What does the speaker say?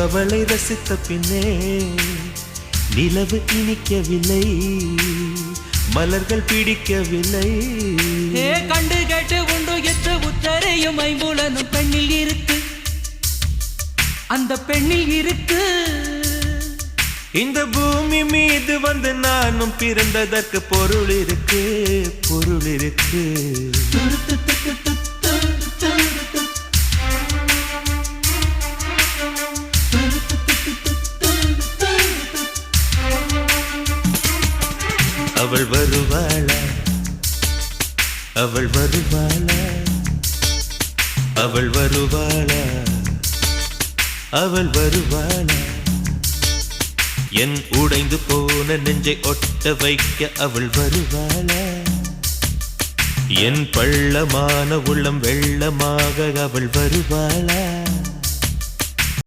அவளை ரசித்த பின்னே நிலவு இனிக்கவில்லை, மலர்கள் பிடிக்கவில்லை. கண்டு கேட்டு உண்டு எற்று உத்தரையும் ஐம்புலனும் பெண்ணில் இருக்கு, அந்த பெண்ணில் இருக்கு. இந்த பூமி மீது வந்து நானும் பிறந்ததற்கு பொருள் இருக்கு, பொருள் இருக்கு. அவள் வருவாளா, அவள் வருவாளா, அவள் வருவாளா, அவள் வருவாளா. என் உடைந்து போன நெஞ்சை ஒட்ட வைக்க அவள் வருவாளா, என் பள்ளமான உள்ளம் வெள்ளமாக அவள் வருவாளா.